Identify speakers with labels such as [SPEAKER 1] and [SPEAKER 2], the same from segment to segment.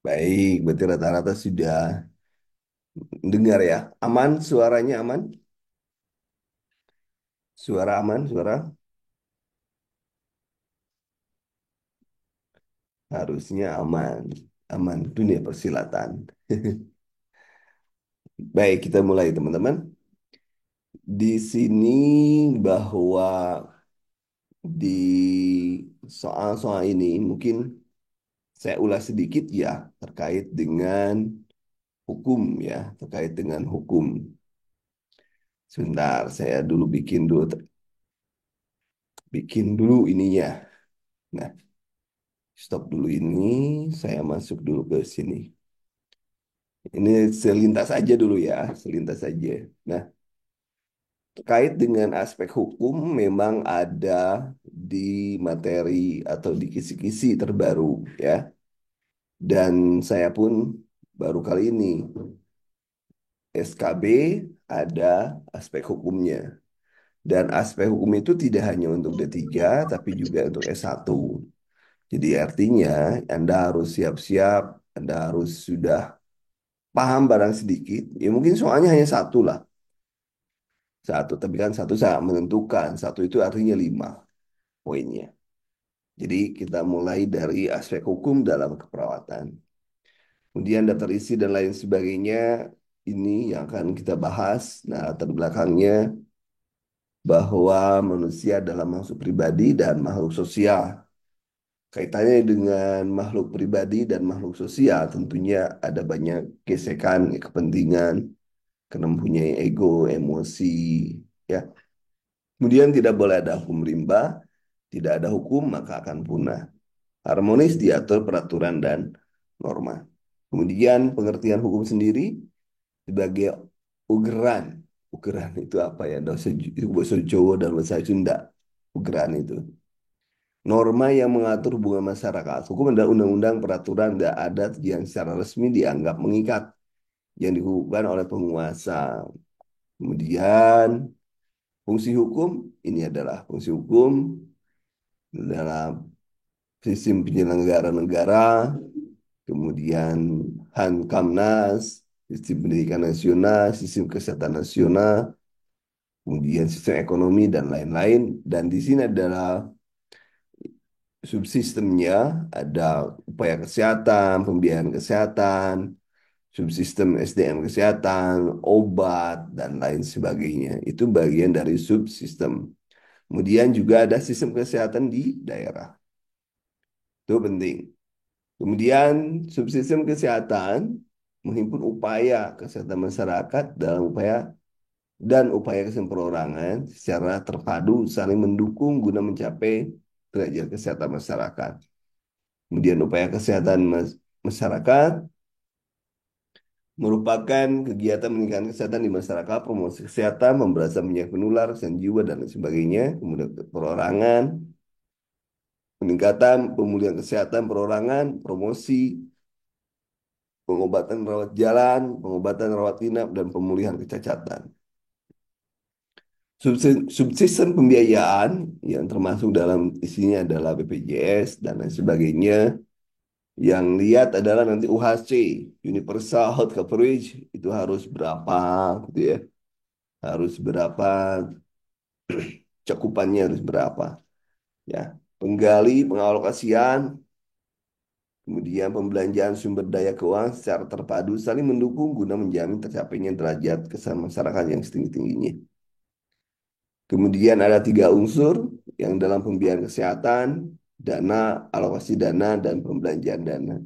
[SPEAKER 1] Baik, berarti rata-rata sudah dengar ya. Aman, suaranya aman? Suara aman, suara harusnya aman. Aman dunia persilatan. Baik, kita mulai teman-teman. Di sini bahwa di soal-soal ini mungkin saya ulas sedikit ya terkait dengan hukum ya, terkait dengan hukum. Sebentar, saya dulu bikin dulu ininya. Nah, stop dulu ini, saya masuk dulu ke sini. Ini selintas aja dulu ya, selintas saja. Nah, terkait dengan aspek hukum memang ada di materi atau di kisi-kisi terbaru ya. Dan saya pun baru kali ini SKB ada aspek hukumnya. Dan aspek hukum itu tidak hanya untuk D3 tapi juga untuk S1. Jadi artinya Anda harus siap-siap, Anda harus sudah paham barang sedikit. Ya mungkin soalnya hanya satu lah. Satu, tapi kan satu sangat menentukan. Satu itu artinya 5 poinnya. Jadi kita mulai dari aspek hukum dalam keperawatan. Kemudian daftar isi dan lain sebagainya ini yang akan kita bahas. Nah, latar belakangnya bahwa manusia adalah makhluk pribadi dan makhluk sosial. Kaitannya dengan makhluk pribadi dan makhluk sosial tentunya ada banyak gesekan, kepentingan, karena mempunyai ego, emosi, ya. Kemudian tidak boleh ada hukum rimba, tidak ada hukum maka akan punah. Harmonis diatur peraturan dan norma. Kemudian pengertian hukum sendiri sebagai ugeran. Ugeran itu apa ya? Bahasa Jawa dan bahasa Sunda. Ugeran itu. Norma yang mengatur hubungan masyarakat. Hukum adalah undang-undang peraturan dan adat yang secara resmi dianggap mengikat yang dihubungkan oleh penguasa. Kemudian fungsi hukum ini adalah fungsi hukum dalam sistem penyelenggara negara, kemudian Kamnas, sistem pendidikan nasional, sistem kesehatan nasional, kemudian sistem ekonomi dan lain-lain. Dan di sini adalah subsistemnya, ada upaya kesehatan, pembiayaan kesehatan, subsistem SDM kesehatan, obat, dan lain sebagainya. Itu bagian dari subsistem. Kemudian juga ada sistem kesehatan di daerah. Itu penting. Kemudian subsistem kesehatan menghimpun upaya kesehatan masyarakat dalam upaya kesehatan perorangan secara terpadu saling mendukung guna mencapai derajat kesehatan masyarakat. Kemudian upaya kesehatan masyarakat merupakan kegiatan meningkatkan kesehatan di masyarakat, promosi kesehatan, pemberantasan penyakit menular, kesehatan jiwa, dan lain sebagainya. Kemudian perorangan, peningkatan pemulihan kesehatan perorangan, promosi, pengobatan rawat jalan, pengobatan rawat inap, dan pemulihan kecacatan. Subsisten pembiayaan yang termasuk dalam isinya adalah BPJS dan lain sebagainya. Yang lihat adalah nanti UHC, Universal Health Coverage, itu harus berapa, gitu ya. Harus berapa, cakupannya harus berapa. Ya, penggali pengalokasian, kemudian pembelanjaan sumber daya keuangan secara terpadu saling mendukung guna menjamin tercapainya derajat kesehatan masyarakat yang setinggi-tingginya. Kemudian ada 3 unsur yang dalam pembiayaan kesehatan, dana, alokasi dana, dan pembelanjaan dana.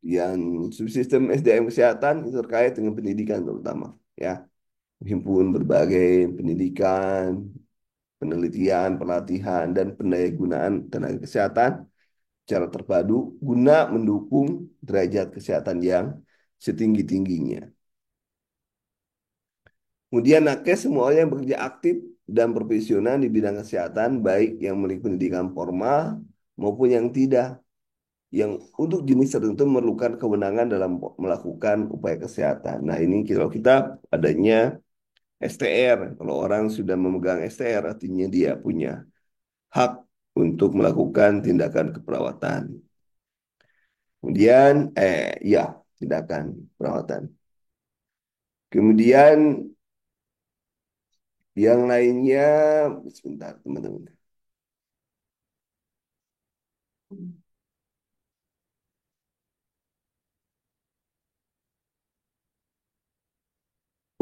[SPEAKER 1] Yang subsistem SDM kesehatan itu terkait dengan pendidikan terutama, ya. Menghimpun berbagai pendidikan, penelitian, pelatihan, dan pendayagunaan tenaga kesehatan secara terpadu guna mendukung derajat kesehatan yang setinggi-tingginya. Kemudian nakes semua orang yang bekerja aktif dan profesional di bidang kesehatan, baik yang memiliki pendidikan formal maupun yang tidak, yang untuk jenis tertentu memerlukan kewenangan dalam melakukan upaya kesehatan. Nah, ini kalau kita adanya STR, kalau orang sudah memegang STR, artinya dia punya hak untuk melakukan tindakan keperawatan. Kemudian, ya, tindakan perawatan. Kemudian yang lainnya, sebentar teman-teman.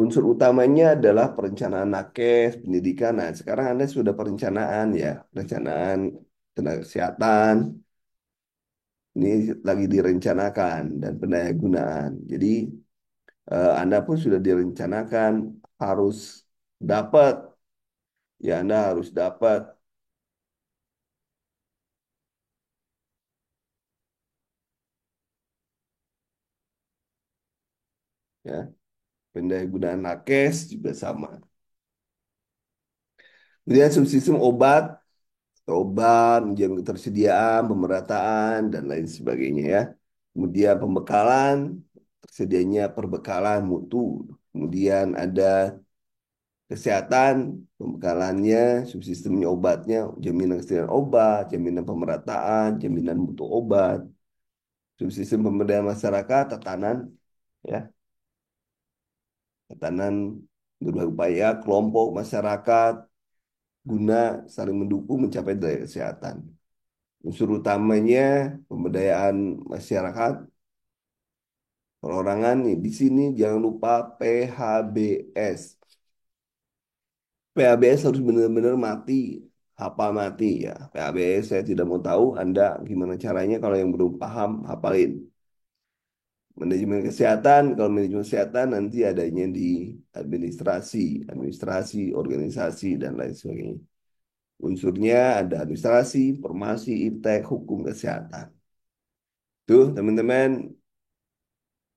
[SPEAKER 1] Unsur utamanya adalah perencanaan nakes, pendidikan. Nah, sekarang Anda sudah perencanaan ya, perencanaan tenaga kesehatan, ini lagi direncanakan dan pendaya gunaan. Jadi, Anda pun sudah direncanakan harus dapat, ya Anda harus dapat ya, pendaya gunaan nakes juga sama. Kemudian subsistem obat, menjamin ketersediaan, pemerataan, dan lain sebagainya ya. Kemudian pembekalan, tersedianya perbekalan mutu. Kemudian ada kesehatan, pembekalannya, subsistemnya obatnya, jaminan kesediaan obat, jaminan pemerataan, jaminan mutu obat, subsistem pemberdayaan masyarakat, tatanan, ya, tatanan berbagai upaya kelompok masyarakat guna saling mendukung mencapai daya kesehatan. Unsur utamanya pemberdayaan masyarakat, perorangan nih. Di sini jangan lupa PHBS. PHBS harus benar-benar mati, hafal mati ya. PHBS saya tidak mau tahu Anda gimana caranya kalau yang belum paham hafalin. Manajemen kesehatan, kalau manajemen kesehatan nanti adanya di administrasi, organisasi dan lain sebagainya. Unsurnya ada administrasi, informasi, iptek, hukum kesehatan. Tuh, teman-teman,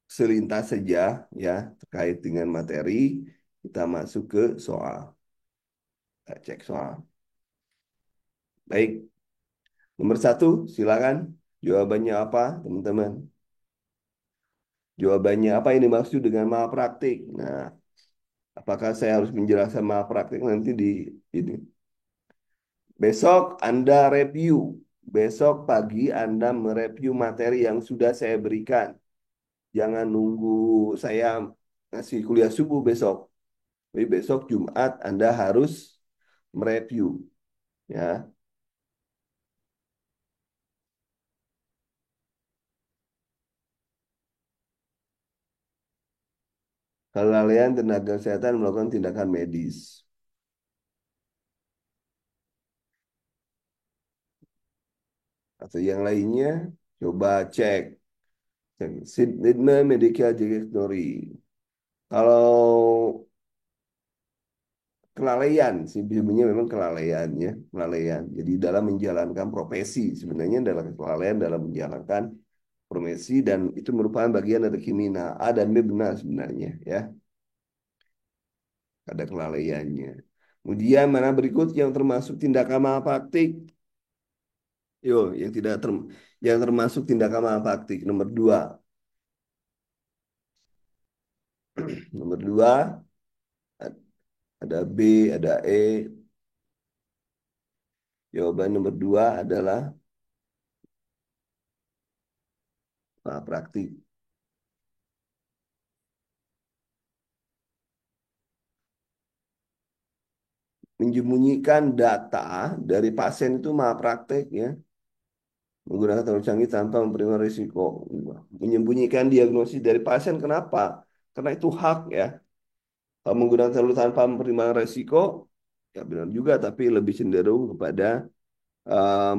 [SPEAKER 1] selintas saja ya terkait dengan materi. Kita masuk ke soal. Kita cek soal. Baik, nomor satu, silakan. Jawabannya apa, teman-teman? Jawabannya apa ini maksud dengan malpraktik? Nah, apakah saya harus menjelaskan malpraktik nanti di ini? Besok Anda review. Besok pagi Anda mereview materi yang sudah saya berikan. Jangan nunggu saya ngasih kuliah subuh besok. Jadi besok Jumat Anda harus mereview ya. Kelalaian tenaga kesehatan melakukan tindakan medis. Atau yang lainnya, coba cek. Cek. Statement medical directory. Kalau kelalaian, sebenarnya memang kelalaian ya, kelalaian. Jadi dalam menjalankan profesi, sebenarnya adalah kelalaian dalam menjalankan profesi dan itu merupakan bagian dari kriminal. A dan B benar sebenarnya ya, ada kelalaiannya. Kemudian mana berikut yang termasuk tindakan malpraktik? Yo, yang termasuk tindakan malpraktik nomor dua. Nomor dua ada B, ada E. Jawaban nomor dua adalah malpraktik. Menyembunyikan data dari pasien itu malpraktik ya. Menggunakan teknologi canggih tanpa mempertimbangkan risiko. Menyembunyikan diagnosis dari pasien kenapa? Karena itu hak ya. Kalau menggunakan teknologi tanpa mempertimbangkan risiko, ya benar juga, tapi lebih cenderung kepada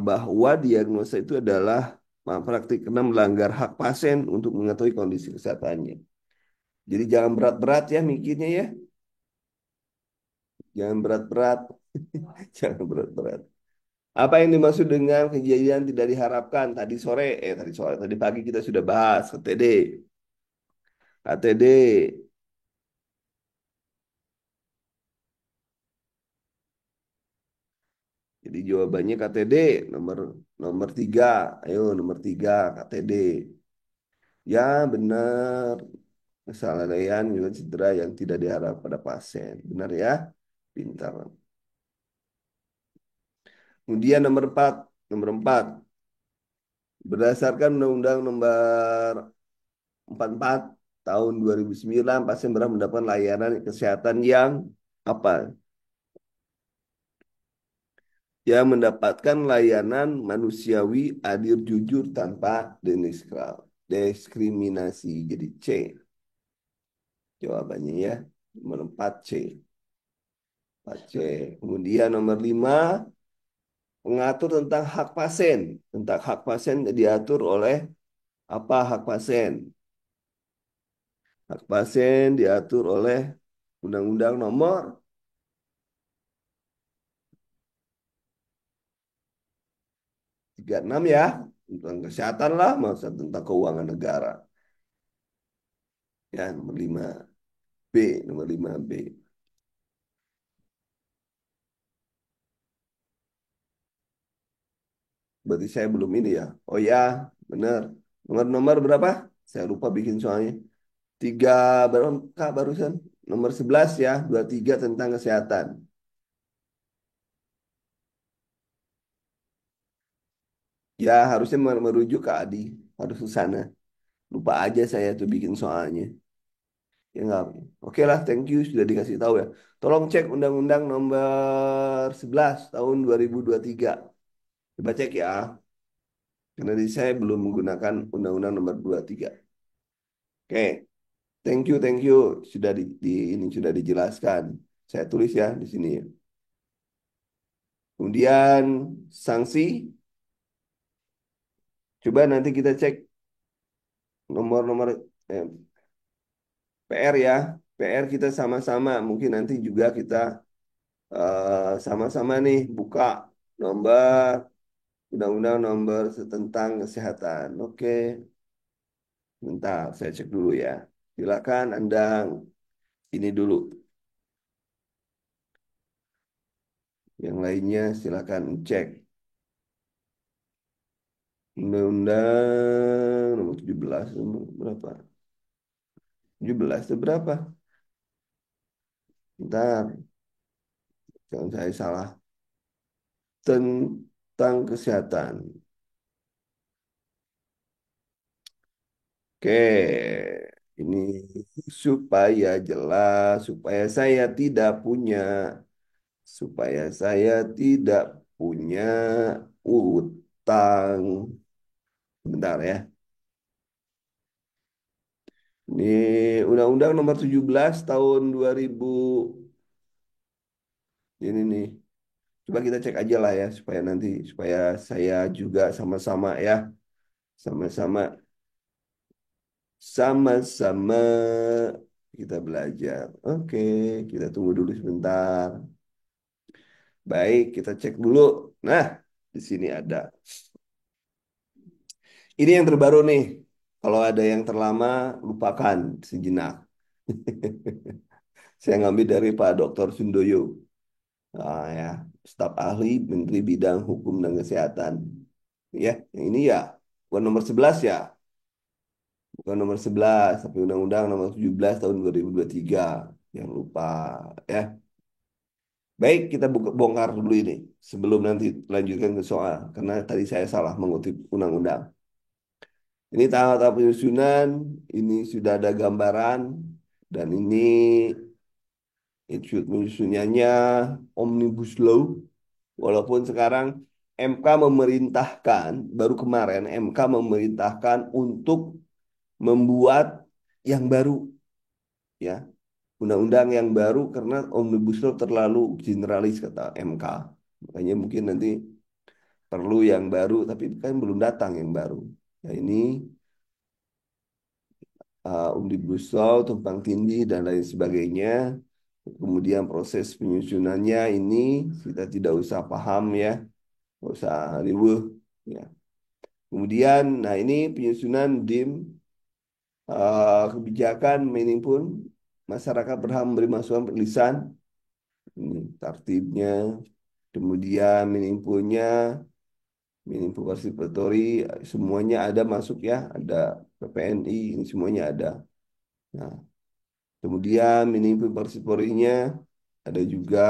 [SPEAKER 1] bahwa diagnosa itu adalah malpraktik karena melanggar hak pasien untuk mengetahui kondisi kesehatannya. Jadi jangan berat-berat ya mikirnya ya. Jangan berat-berat. Jangan berat-berat. Apa yang dimaksud dengan kejadian tidak diharapkan? Tadi pagi kita sudah bahas KTD. KTD. Jadi jawabannya KTD nomor nomor tiga. Ayo nomor tiga KTD. Ya benar. Kesalahpahaman juga cedera yang tidak diharap pada pasien. Benar ya? Pintar. Kemudian nomor empat. Nomor empat. Berdasarkan Undang-Undang Nomor 44 tahun 2009, pasien berhak mendapatkan layanan kesehatan yang apa? Yang mendapatkan layanan manusiawi, adil, jujur, tanpa diskriminasi. Jadi C jawabannya ya. Nomor 4 C. 4 C. Kemudian nomor 5 mengatur tentang hak pasien. Tentang hak pasien diatur oleh apa hak pasien? Hak pasien diatur oleh Undang-Undang Nomor 36 ya. Tentang kesehatan lah, masa tentang keuangan negara. Ya, nomor 5 B, nomor 5 B. Berarti saya belum ini ya. Oh ya, benar. Nomor-nomor berapa? Saya lupa bikin soalnya. Tiga berapa Kak barusan? Nomor 11 ya, 23 tentang kesehatan. Ya, harusnya merujuk ke Adi. Harus ke sana. Lupa aja saya tuh bikin soalnya. Ya enggak. Oke lah, thank you sudah dikasih tahu ya. Tolong cek Undang-Undang Nomor 11 tahun 2023. Coba cek ya. Karena di saya belum menggunakan Undang-Undang Nomor 23. Oke, thank you. Sudah ini sudah dijelaskan. Saya tulis ya di sini. Kemudian sanksi, coba nanti kita cek nomor-nomor eh, PR ya. PR kita sama-sama. Mungkin nanti juga kita sama-sama nih buka nomor Undang-Undang Nomor tentang Kesehatan. Oke, bentar saya cek dulu ya. Silakan Anda ini dulu. Yang lainnya silakan cek. Undang-Undang Nomor 17 nomor berapa? 17 itu berapa? Bentar, jangan saya salah. Tentang kesehatan. Oke, ini supaya jelas, supaya saya tidak punya utang. Bentar ya. Ini Undang-Undang Nomor 17 tahun 2000 ini nih. Coba kita cek aja lah ya supaya nanti supaya saya juga sama-sama ya, sama-sama sama-sama kita belajar. Oke, kita tunggu dulu sebentar. Baik, kita cek dulu. Nah, di sini ada. Ini yang terbaru nih. Kalau ada yang terlama, lupakan sejenak. Saya ngambil dari Pak Dr. Sundoyo. Ya, staf ahli Menteri Bidang Hukum dan Kesehatan. Ya, yang ini ya, bukan nomor 11 ya. Bukan nomor 11 tapi Undang-Undang Nomor 17 tahun 2023. Yang lupa ya. Baik, kita bongkar dulu ini sebelum nanti lanjutkan ke soal karena tadi saya salah mengutip undang-undang. Ini tahap penyusunan, ini sudah ada gambaran dan ini itu penyusunannya Omnibus Law. Walaupun sekarang MK memerintahkan, baru kemarin MK memerintahkan untuk membuat yang baru ya, undang-undang yang baru karena Omnibus Law terlalu generalis kata MK. Makanya mungkin nanti perlu yang baru, tapi kan belum datang yang baru. Nah, ini Omnibus Law, tumpang tindih dan lain sebagainya. Kemudian proses penyusunannya ini kita tidak usah paham ya, nggak usah riweuh ya. Kemudian, nah ini penyusunan DIM kebijakan menimpun masyarakat berhak memberi masukan perilisan ini tertibnya. Kemudian menimpunya, menimpu partisipatory, semuanya ada masuk ya, ada PPNI, ini semuanya ada. Nah, kemudian menimpu partisipatorynya ada juga.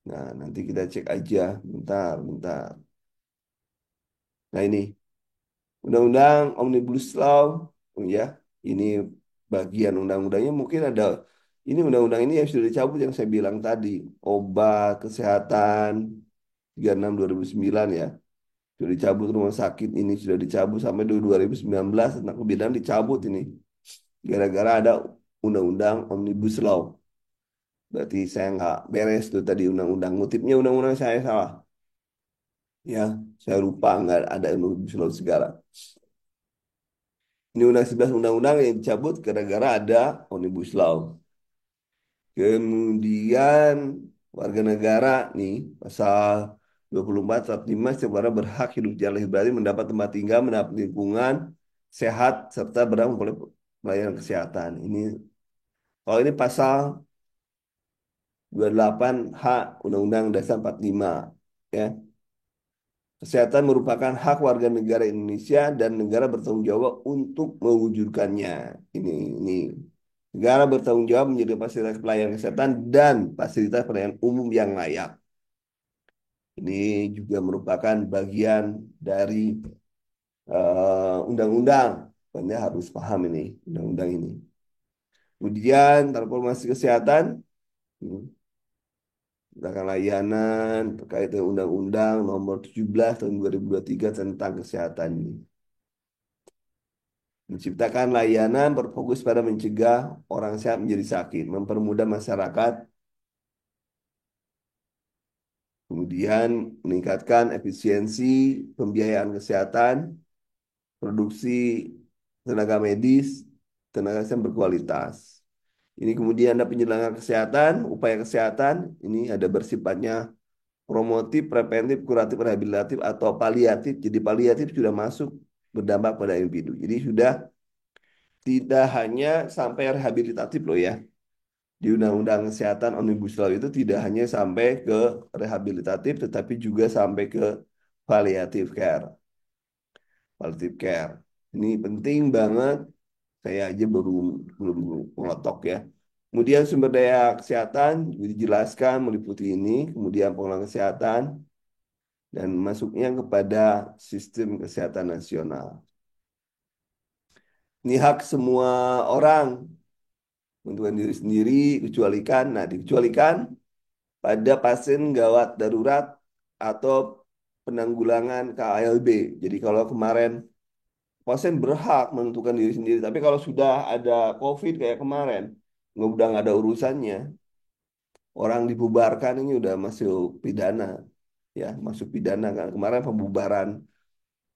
[SPEAKER 1] Nah, nanti kita cek aja, bentar, bentar. Nah ini. Undang-undang Omnibus Law, ya, ini bagian undang-undangnya mungkin ada. Ini undang-undang ini yang sudah dicabut yang saya bilang tadi, obat kesehatan 36/2009 ya, sudah dicabut rumah sakit ini sudah dicabut sampai 2019 tentang kebidanan dicabut ini gara-gara ada undang-undang Omnibus Law. Berarti saya nggak beres tuh tadi undang-undang ngutipnya undang-undang saya salah ya, saya lupa nggak ada Omnibus Law segala. Ini undang 11 undang-undang yang dicabut gara-gara ada Omnibus Law. Kemudian warga negara nih pasal 24 lima setiap orang berhak hidup secara lahir batin mendapat tempat tinggal, mendapat lingkungan sehat serta berhak memperoleh pelayanan kesehatan. Ini kalau ini pasal 28 H Undang-Undang Dasar 45 ya. Kesehatan merupakan hak warga negara Indonesia dan negara bertanggung jawab untuk mewujudkannya. Ini. Negara bertanggung jawab menjadi fasilitas pelayanan kesehatan dan fasilitas pelayanan umum yang layak. Ini juga merupakan bagian dari undang-undang. Anda harus paham ini, undang-undang ini. Kemudian transformasi kesehatan, hmm, tentang layanan terkait dengan Undang-Undang Nomor 17 Tahun 2023 tentang kesehatan ini. Menciptakan layanan berfokus pada mencegah orang sehat menjadi sakit, mempermudah masyarakat, kemudian meningkatkan efisiensi pembiayaan kesehatan, produksi tenaga medis, tenaga kesehatan berkualitas. Ini kemudian ada penyelenggaraan kesehatan, upaya kesehatan, ini ada bersifatnya promotif, preventif, kuratif, rehabilitatif, atau paliatif. Jadi paliatif sudah masuk berdampak pada individu. Jadi sudah tidak hanya sampai rehabilitatif loh ya. Di Undang-Undang Kesehatan Omnibus Law itu tidak hanya sampai ke rehabilitatif, tetapi juga sampai ke palliative care. Palliative care. Ini penting banget. Saya aja belum mengotok ya. Kemudian sumber daya kesehatan dijelaskan meliputi ini. Kemudian pengelolaan kesehatan dan masuknya kepada sistem kesehatan nasional. Ini hak semua orang menentukan diri sendiri, kecualikan. Nah, dikecualikan pada pasien gawat darurat atau penanggulangan KALB. Jadi kalau kemarin pasien berhak menentukan diri sendiri, tapi kalau sudah ada COVID kayak kemarin, udah nggak ada urusannya, orang dibubarkan ini udah masuk pidana, ya masuk pidana kan. Kemarin pembubaran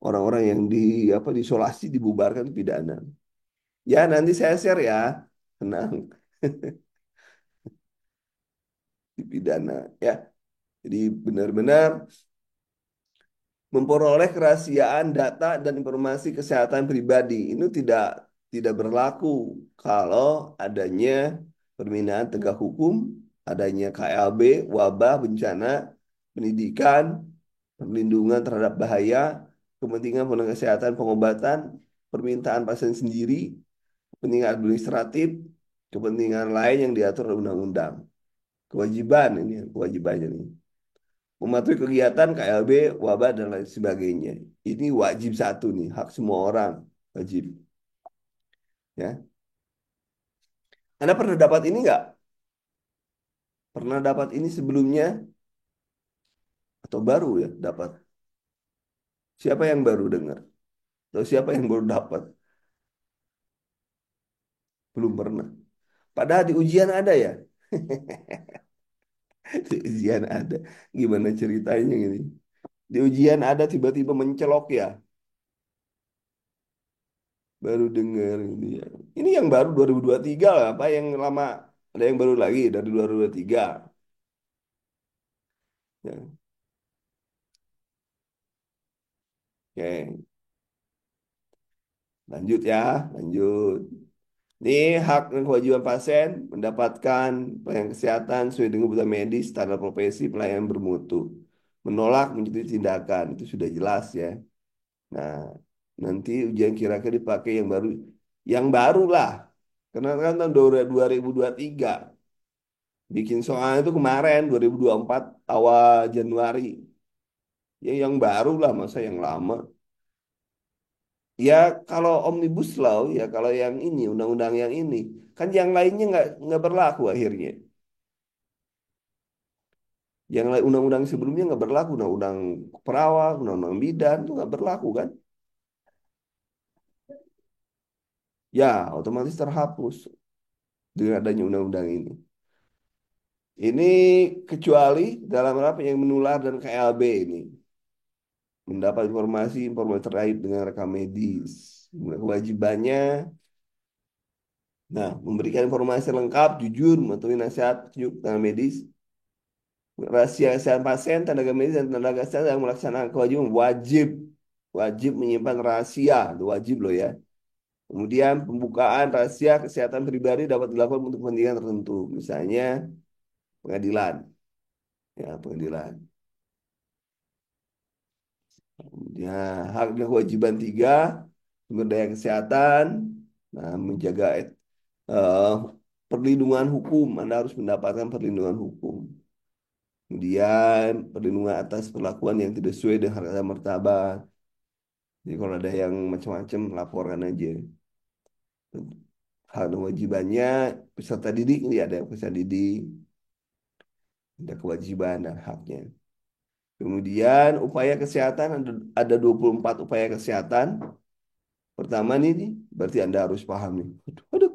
[SPEAKER 1] orang-orang yang di apa diisolasi dibubarkan pidana. Ya nanti saya share ya, tenang, dipidana ya. Jadi benar-benar memperoleh kerahasiaan data dan informasi kesehatan pribadi itu tidak berlaku kalau adanya permintaan tegak hukum, adanya KLB, wabah, bencana, pendidikan, perlindungan terhadap bahaya, kepentingan penanganan kesehatan, pengobatan, permintaan pasien sendiri, kepentingan administratif, kepentingan lain yang diatur oleh undang-undang. Kewajiban ini, kewajibannya nih mematuhi kegiatan KLB, wabah, dan lain sebagainya. Ini wajib satu nih, hak semua orang, wajib. Ya, Anda pernah dapat ini nggak? Pernah dapat ini sebelumnya atau baru ya dapat? Siapa yang baru dengar? Atau siapa yang baru dapat? Belum pernah. Padahal di ujian ada ya. Di ujian ada. Gimana ceritanya ini? Di ujian ada tiba-tiba mencelok ya. Baru dengar ini ya. Ini yang baru 2023 lah. Apa yang lama? Ada yang baru lagi dari 2023. Ya. Oke, lanjut ya, lanjut. Ini hak dan kewajiban pasien mendapatkan pelayanan kesehatan sesuai dengan kebutuhan medis, standar profesi, pelayanan bermutu. Menolak menyetujui tindakan, itu sudah jelas ya. Nah, nanti ujian kira-kira dipakai yang baru. Yang baru lah. Karena kan tahun 2023. Bikin soal itu kemarin, 2024, awal Januari. Ya yang baru lah, masa yang lama. Ya kalau Omnibus Law ya kalau yang ini undang-undang yang ini kan yang lainnya nggak berlaku akhirnya. Yang lain undang-undang sebelumnya nggak berlaku, undang-undang perawat, undang-undang bidan itu nggak berlaku kan? Ya otomatis terhapus dengan adanya undang-undang ini. Ini kecuali dalam apa yang menular dan KLB ini mendapat informasi terkait dengan rekam medis. Kewajibannya, nah memberikan informasi lengkap, jujur, mematuhi nasihat, petunjuk tenaga medis, rahasia kesehatan pasien, tenaga medis dan tenaga kesehatan yang melaksanakan kewajiban wajib wajib menyimpan rahasia, itu wajib loh ya. Kemudian pembukaan rahasia kesehatan pribadi dapat dilakukan untuk kepentingan tertentu, misalnya pengadilan, ya pengadilan. Ya, hak dan kewajiban tiga, sumber daya kesehatan, nah, menjaga eh, perlindungan hukum. Anda harus mendapatkan perlindungan hukum. Kemudian perlindungan atas perlakuan yang tidak sesuai dengan harga martabat. Jadi kalau ada yang macam-macam, laporkan aja. Hak dan kewajibannya, peserta didik, ini ada peserta didik, ada kewajiban dan haknya. Kemudian upaya kesehatan, ada 24 upaya kesehatan. Pertama nih, berarti Anda harus paham nih. Waduh,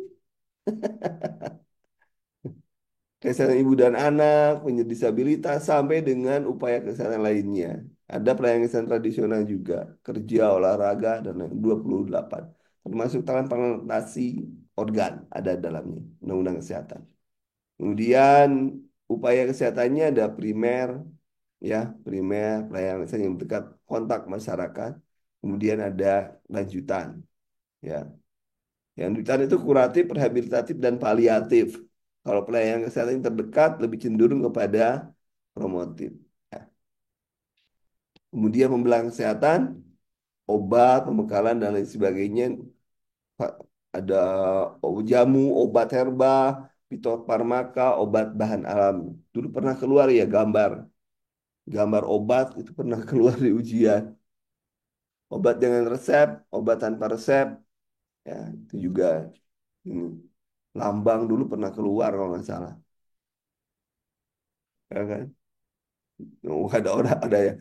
[SPEAKER 1] kesehatan ibu dan anak, penyandang disabilitas, sampai dengan upaya kesehatan lainnya. Ada pelayanan kesehatan tradisional juga, kerja, olahraga, dan lain 28. Termasuk transplantasi organ ada dalamnya, undang-undang kesehatan. Kemudian upaya kesehatannya ada primer, ya, primer, pelayanan kesehatan yang dekat kontak masyarakat. Kemudian ada lanjutan, ya. Yang lanjutan itu kuratif, rehabilitatif, dan paliatif. Kalau pelayanan kesehatan yang terdekat lebih cenderung kepada promotif. Ya. Kemudian pembelajaran kesehatan, obat, pembekalan, dan lain sebagainya. Ada jamu, obat herba, fitofarmaka, obat bahan alam. Dulu pernah keluar ya gambar. Gambar obat itu pernah keluar di ujian. Obat dengan resep, obat tanpa resep, ya itu juga ini. Lambang dulu pernah keluar kalau nggak salah. Ya kan? Oh, ada orang ada ya.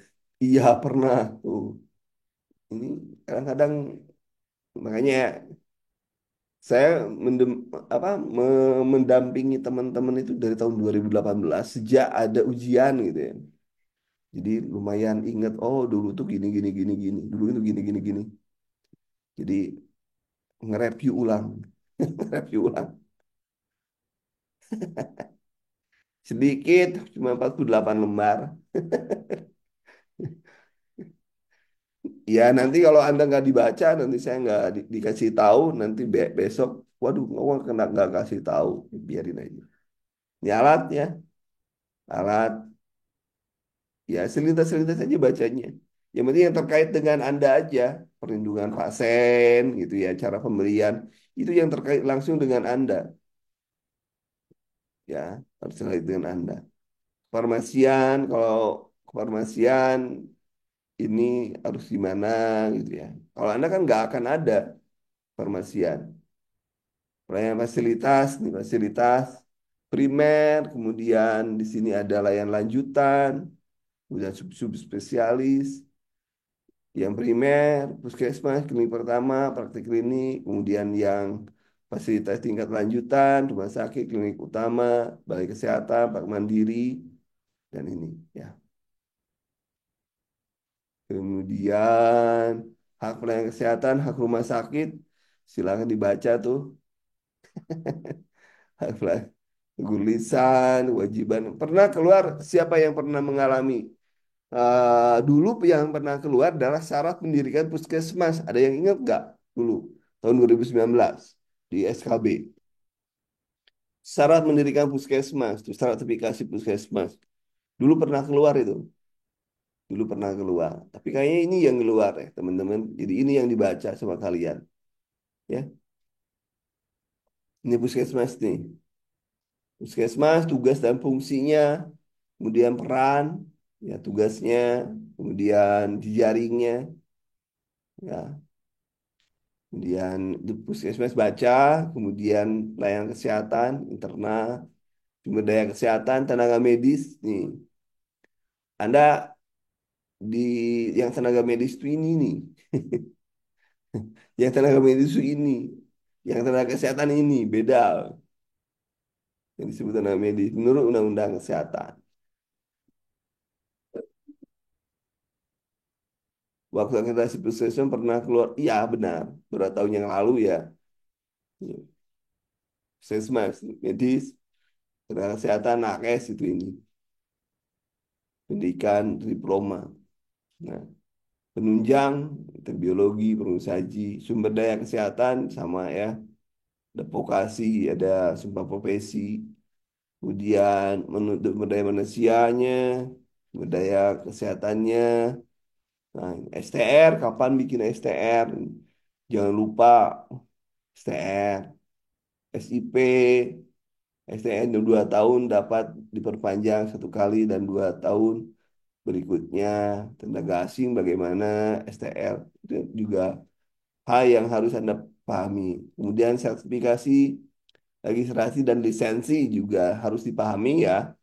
[SPEAKER 1] Iya pernah tuh. Ini kadang-kadang makanya saya mendampingi teman-teman itu dari tahun 2018 sejak ada ujian gitu ya. Jadi lumayan ingat oh dulu tuh gini gini gini gini, dulu itu gini gini gini. Jadi nge-review ulang, nge-review ulang. Sedikit cuma 48 lembar. Ya nanti kalau Anda nggak dibaca nanti saya nggak dikasih tahu nanti besok waduh ngomong kena nggak kasih tahu biarin aja. Ini alat ya, alat ya selintas-selintas aja bacanya. Yang penting yang terkait dengan Anda aja, perlindungan pasien gitu ya, cara pemberian itu yang terkait langsung dengan Anda ya, harus terkait dengan Anda. Farmasian kalau farmasian ini harus gimana gitu ya. Kalau Anda kan nggak akan ada farmasian. Pelayanan fasilitas, nih fasilitas primer, kemudian di sini ada layanan lanjutan, kemudian sub spesialis, yang primer, puskesmas, klinik pertama, praktik klinik, kemudian yang fasilitas tingkat lanjutan, rumah sakit, klinik utama, balai kesehatan, pak mandiri, dan ini ya. Kemudian hak pelayanan kesehatan, hak rumah sakit, silakan dibaca tuh. Hak pelayanan tulisan, kewajiban. Pernah keluar siapa yang pernah mengalami? Dulu yang pernah keluar adalah syarat mendirikan puskesmas. Ada yang ingat nggak dulu tahun 2019 di SKB? Syarat mendirikan puskesmas, itu sertifikasi puskesmas. Dulu pernah keluar itu, dulu pernah keluar. Tapi kayaknya ini yang keluar ya teman-teman. Jadi ini yang dibaca sama kalian, ya. Ini puskesmas nih. Puskesmas tugas dan fungsinya, kemudian peran, ya tugasnya, kemudian jejaringnya, ya. Kemudian di puskesmas baca, kemudian pelayanan kesehatan, internal, sumber daya kesehatan, tenaga medis. Nih, Anda di yang tenaga medis itu ini nih, yang tenaga medis itu ini, yang tenaga kesehatan ini beda. Yang disebut tenaga medis menurut Undang-Undang Kesehatan. Waktu akreditasi puskesmas pernah keluar, iya benar, beberapa tahun yang lalu ya. Puskesmas, medis, tenaga kesehatan, nakes itu ini, pendidikan, diploma. Nah, penunjang, itu biologi, pengusahaji, sumber daya kesehatan sama ya, ada vokasi, ada sumpah profesi, kemudian sumber daya manusianya, sumber daya kesehatannya. Nah, STR, kapan bikin STR? Jangan lupa STR, SIP, STR 2 tahun dapat diperpanjang 1 kali dan 2 tahun berikutnya. Tenaga asing bagaimana STR itu juga hal yang harus Anda pahami. Kemudian sertifikasi, registrasi dan lisensi juga harus dipahami ya.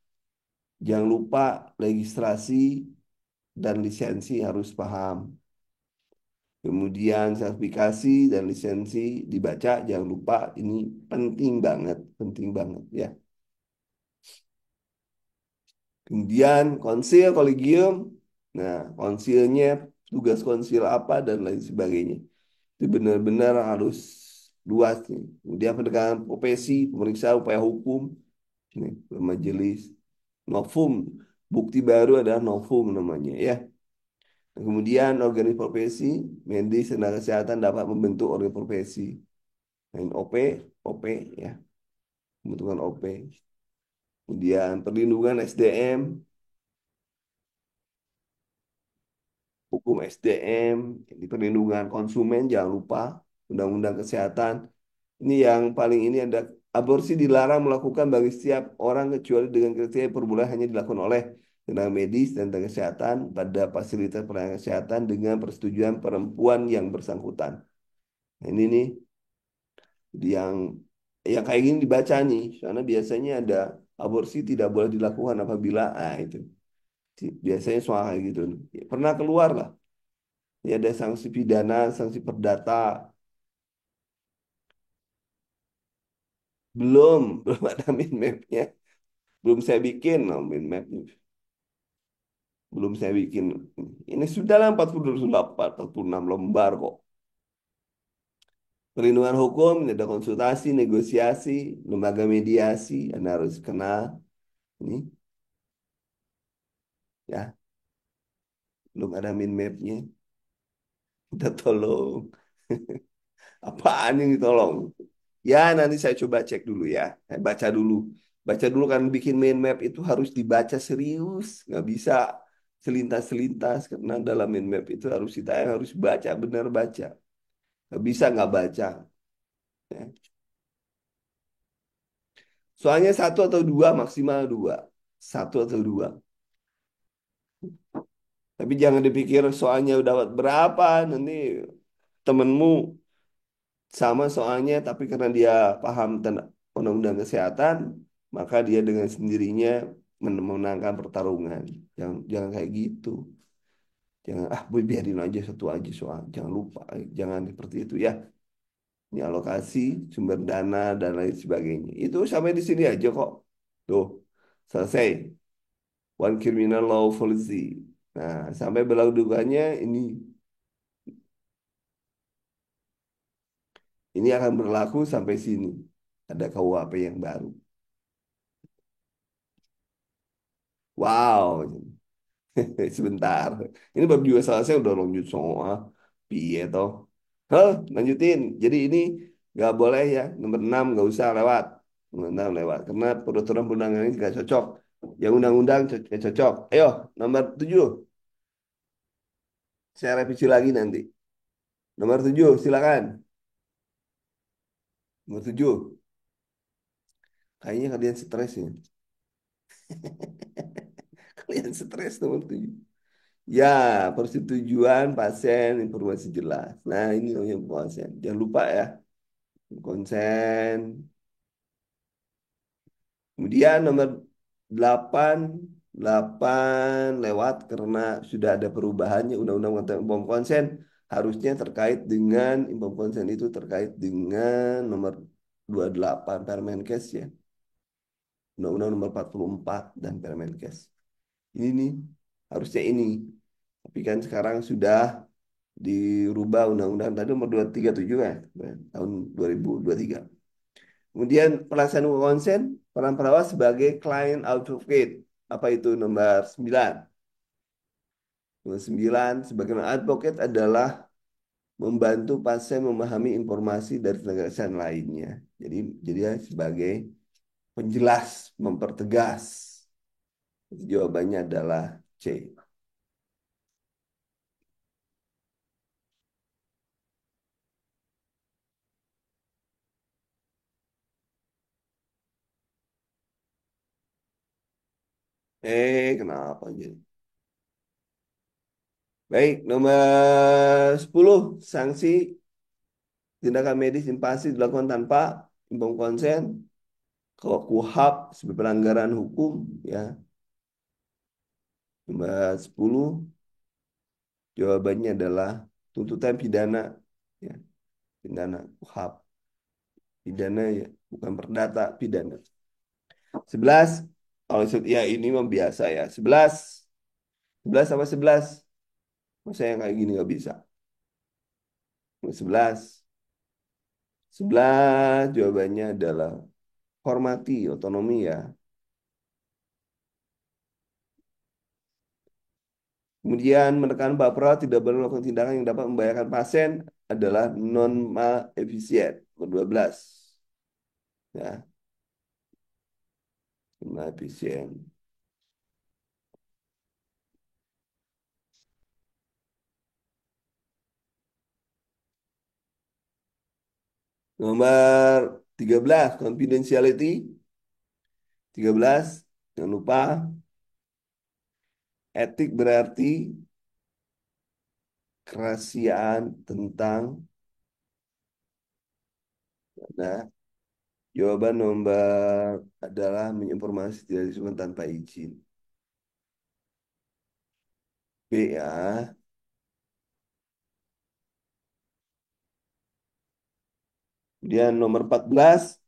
[SPEAKER 1] Jangan lupa registrasi dan lisensi harus paham. Kemudian sertifikasi dan lisensi dibaca, jangan lupa ini penting banget ya. Kemudian konsil, kolegium, nah konsilnya, tugas konsil apa dan lain sebagainya. Itu benar-benar harus luas nih. Kemudian pendekatan profesi, pemeriksaan upaya hukum, nih, majelis, novum, bukti baru adalah novum namanya ya. Kemudian organisasi profesi, medis, tenaga kesehatan dapat membentuk organisasi profesi. Lain OP ya, pembentukan OP. Kemudian perlindungan SDM, hukum SDM, di perlindungan konsumen jangan lupa, Undang-Undang Kesehatan. Ini yang paling ini ada aborsi dilarang melakukan bagi setiap orang kecuali dengan kriteria perbulan hanya dilakukan oleh tenaga medis dan tenaga kesehatan pada fasilitas pelayanan kesehatan dengan persetujuan perempuan yang bersangkutan. Nah, ini nih yang kayak gini dibaca nih, karena biasanya ada aborsi tidak boleh dilakukan apabila itu biasanya soal kayak gitu nih. Pernah keluar lah, ya ada sanksi pidana, sanksi perdata, belum belum ada min mapnya, belum saya bikin no, min mapnya, belum saya bikin. Ini sudah lah 48, 46 lembar kok. Perlindungan hukum, ada konsultasi, negosiasi, lembaga mediasi, Anda harus kenal ini ya, belum ada min mapnya. Kita tolong. Apaan yang ditolong? Ya, nanti saya coba cek dulu ya. Saya baca dulu. Baca dulu kan bikin main map itu harus dibaca serius. Nggak bisa selintas-selintas. Karena dalam main map itu harus kita yang harus baca, benar baca. Nggak bisa nggak baca. Ya. Soalnya satu atau dua, maksimal dua. Satu atau dua. Tapi jangan dipikir soalnya udah dapat berapa. Nanti temenmu sama soalnya, tapi karena dia paham tentang undang-undang kesehatan, maka dia dengan sendirinya memenangkan pertarungan. Jangan kayak gitu. Jangan biarin aja satu aja soal. Jangan lupa, jangan seperti itu ya. Ini alokasi, sumber dana dan lain sebagainya. Itu sampai di sini aja kok. Tuh, selesai. One criminal law policy. Nah, sampai berlaku dugaannya ini akan berlaku sampai sini. Ada KUHP yang baru. Wow. Sebentar. Ini baru juga selesai udah lanjut soal. Piye toh? Hah, lanjutin. Jadi ini nggak boleh ya. Nomor 6 nggak usah lewat. Nomor 6 lewat. Karena peraturan perundangan ini nggak cocok. Yang undang-undang nggak cocok. Ayo, nomor 7. Saya revisi lagi nanti. Nomor 7, silakan. Nomor 7. Kayaknya kalian stres ya. Kalian stres nomor 7. Ya, persetujuan pasien, informasi jelas. Nah, ini namanya konsen. Jangan lupa ya, konsen. Kemudian nomor 8, 8 lewat karena sudah ada perubahannya Undang-Undang tentang Inform Konsen harusnya terkait dengan Inform Konsen itu terkait dengan nomor 28 Permenkes ya. Undang-Undang nomor 44 dan Permenkes. Ini nih, harusnya ini. Tapi kan sekarang sudah dirubah Undang-Undang tadi nomor 237 kan, tahun 2023. Kemudian pelaksanaan konsen, peran perawat sebagai client advocate. Apa itu nomor 9? Nomor 9, sebagai advocate adalah membantu pasien memahami informasi dari tenaga kesehatan lainnya. Jadi dia sebagai penjelas, mempertegas. Jawabannya adalah C. Kenapa jadi? Baik, nomor 10, sanksi tindakan medis invasif dilakukan tanpa inform konsen. Kalau KUHP sebagai pelanggaran hukum, ya. Nomor 10, jawabannya adalah tuntutan pidana, ya, pidana KUHP, pidana ya, bukan perdata, pidana. 11, kalau ya ini mah biasa ya. 11, 11 sama 11, masa yang kayak gini nggak bisa. 11, 11 jawabannya adalah hormati otonomi ya. Kemudian menekan bahwa perawat tidak boleh melakukan tindakan yang dapat membahayakan pasien adalah non efisien. Nomor 12. Ya, non efisien. Nomor 13, confidentiality. 13, jangan lupa etik berarti kerahasiaan tentang, nah, jawaban nomor adalah menginformasi tidak disimpan tanpa izin. B ya. Kemudian nomor 14,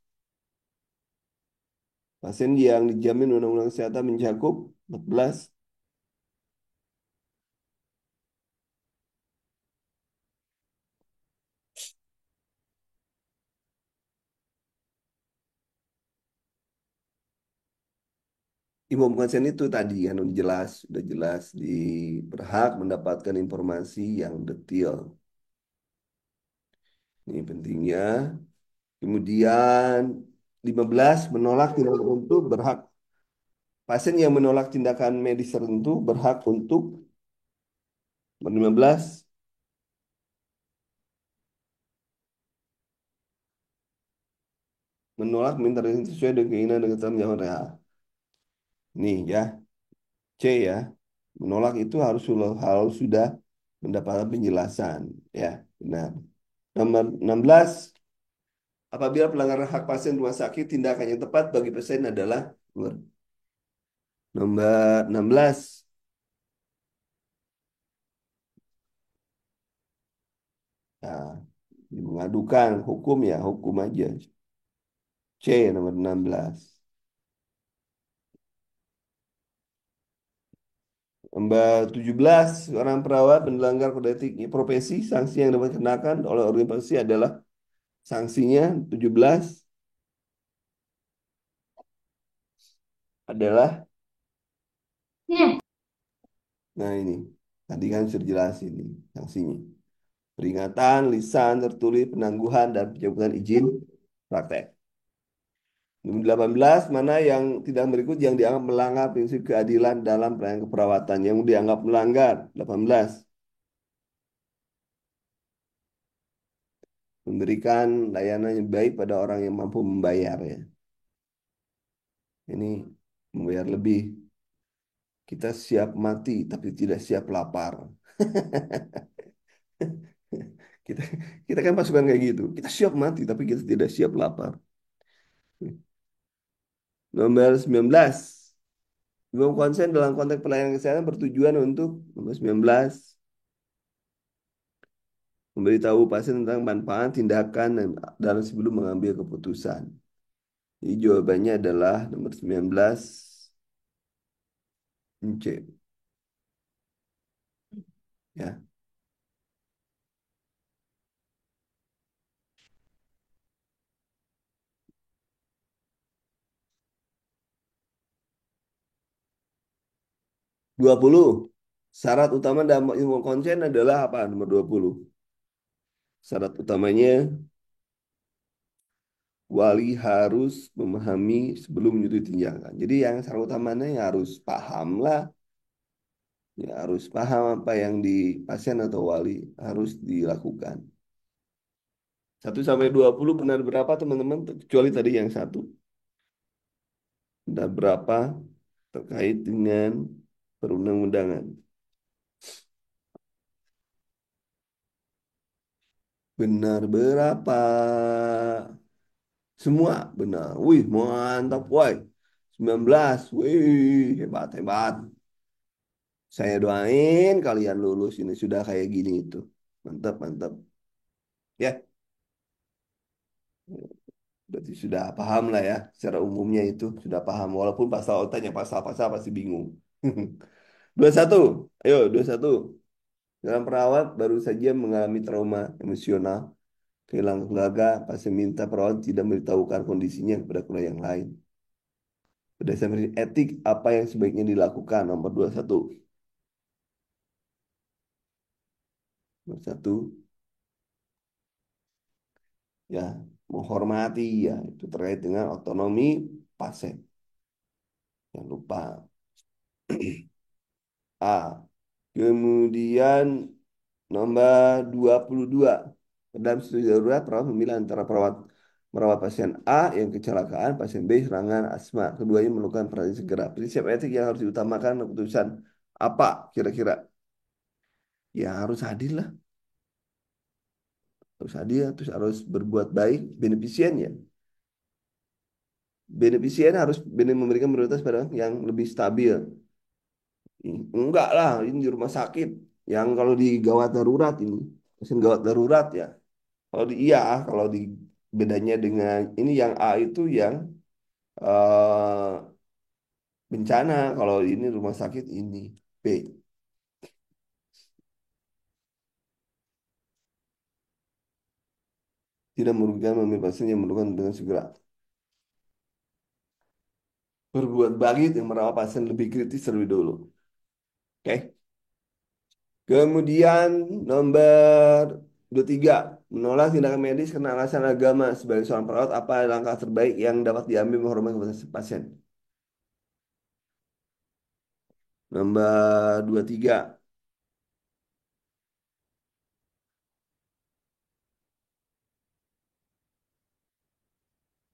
[SPEAKER 1] pasien yang dijamin Undang-Undang Kesehatan mencakup 14 Imam konsen itu tadi kan udah jelas di berhak mendapatkan informasi yang detail. Ini pentingnya. Kemudian 15 menolak tindakan tertentu berhak pasien yang menolak tindakan medis tertentu berhak untuk 15 menolak minta sesuai dengan keinginan dan ketentuan jamaah reha. Nih ya, C ya. Menolak itu harus sudah mendapatkan penjelasan ya, benar. Nomor 16, apabila pelanggaran hak pasien rumah sakit, tindakan yang tepat bagi pasien adalah nomor 16. Nah, mengadukan hukum ya, hukum aja. C nomor 16. Nomor 17, seorang perawat melanggar kode etik profesi, sanksi yang dapat dikenakan oleh organisasi adalah sanksinya 17 adalah, nah ini, tadi kan sudah jelas ini sanksinya. Peringatan, lisan, tertulis, penangguhan, dan pencabutan izin praktek. Nomor 18, mana yang tidak berikut yang dianggap melanggar prinsip keadilan dalam pelayanan keperawatan. Yang dianggap melanggar, 18. Memberikan layanan yang baik pada orang yang mampu membayar ya. Ini membayar lebih. Kita siap mati tapi tidak siap lapar. Kita kita kan pasukan kayak gitu. Kita siap mati tapi kita tidak siap lapar. Nomor 19. Memberi konsen dalam konteks pelayanan kesehatan bertujuan untuk nomor 19 memberitahu pasien tentang manfaat tindakan dan sebelum mengambil keputusan. Jadi jawabannya adalah nomor 19 C. Ya. 20. Syarat utama dalam ilmu konsen adalah apa? Nomor 20. Syarat utamanya wali harus memahami sebelum menyetujui tindakan. Jadi yang syarat utamanya ya harus paham lah. Ya harus paham apa yang di pasien atau wali harus dilakukan. 1 sampai 20 benar berapa teman-teman? Kecuali tadi yang satu. Benar berapa terkait dengan perundang-undangan. Benar berapa? Semua benar. Wih, mantap, woi. 19. Wih, hebat, hebat. Saya doain kalian lulus ini sudah kayak gini itu. Mantap, mantap. Ya, berarti sudah paham lah ya. Secara umumnya itu sudah paham. Walaupun pasal tanya pasal-pasal pasti bingung. 21. Ayo, 21. Dalam perawat baru saja mengalami trauma emosional, kehilangan keluarga, pasien minta perawat tidak memberitahukan kondisinya kepada keluarga yang lain. Berdasarkan prinsip etik, apa yang sebaiknya dilakukan? Nomor 21. Nomor satu, ya, menghormati ya, itu terkait dengan otonomi pasien. Jangan lupa. A. Kemudian nomor 22. Dalam situasi darurat, perawat memilih antara merawat pasien A yang kecelakaan, pasien B serangan asma. Keduanya memerlukan perhatian segera. Prinsip etik yang harus diutamakan keputusan apa kira-kira? Ya harus adil lah. Harus adil, terus harus berbuat baik, beneficien ya. Beneficien harus memberikan prioritas pada yang lebih stabil. Enggak lah, ini di rumah sakit. Yang kalau di gawat darurat ini, pasien gawat darurat ya. Kalau di iya, kalau di bedanya dengan ini yang A itu yang eh, bencana. Kalau ini rumah sakit ini B. Tidak merugikan memilih pasien yang memerlukan dengan segera. Berbuat baik yang merawat pasien lebih kritis terlebih dulu. Oke. Kemudian nomor 23, menolak tindakan medis karena alasan agama sebagai seorang perawat, apa langkah terbaik yang dapat diambil menghormati keputusan pasien? Nomor 23.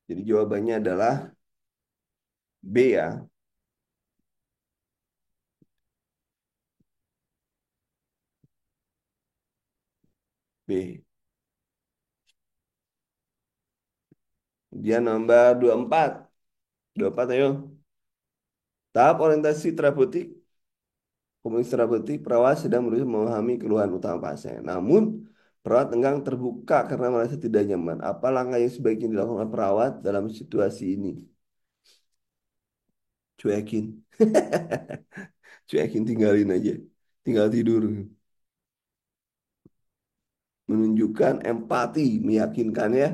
[SPEAKER 1] Jadi jawabannya adalah B ya, B. Kemudian nomor 24. 24 ayo. Tahap orientasi terapeutik. Komunikasi terapeutik, perawat sedang berusaha memahami keluhan utama pasien. Namun, perawat enggan terbuka karena merasa tidak nyaman. Apa langkah yang sebaiknya dilakukan perawat dalam situasi ini? Cuekin. Cuekin, tinggalin aja. Tinggal tidur. Menunjukkan empati, meyakinkan ya.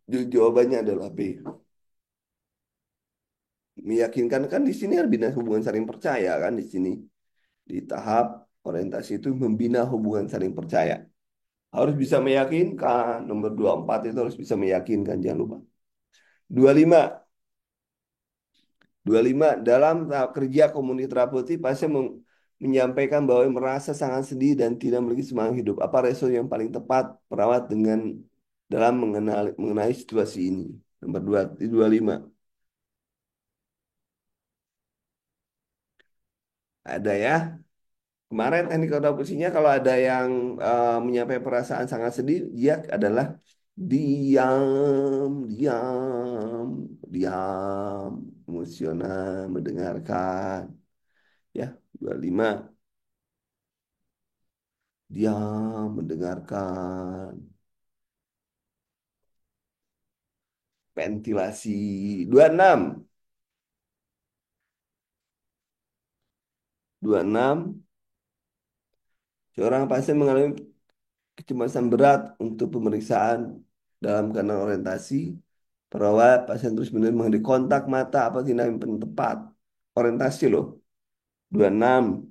[SPEAKER 1] Jawabannya adalah B. Meyakinkan kan di sini kan bina hubungan saling percaya kan di sini. Di tahap orientasi itu membina hubungan saling percaya. Harus bisa meyakinkan. Nomor 24 itu harus bisa meyakinkan, jangan lupa. 25. 25. Dalam tahap kerja komunitas terapeutik, pasien menyampaikan bahwa merasa sangat sedih dan tidak memiliki semangat hidup. Apa respon yang paling tepat perawat dengan dalam mengenai situasi ini? Nomor 2, 25. Ada ya. Kemarin teknik kontrapusisinya kalau ada yang menyampaikan perasaan sangat sedih, dia adalah diam, diam, diam, emosional, mendengarkan. Ya, 25 diam, mendengarkan, ventilasi. 26 26 seorang pasien mengalami kecemasan berat untuk pemeriksaan dalam keadaan orientasi. Perawat pasien terus menerus menghadapi kontak mata apa tindakan yang tepat. Orientasi loh. 26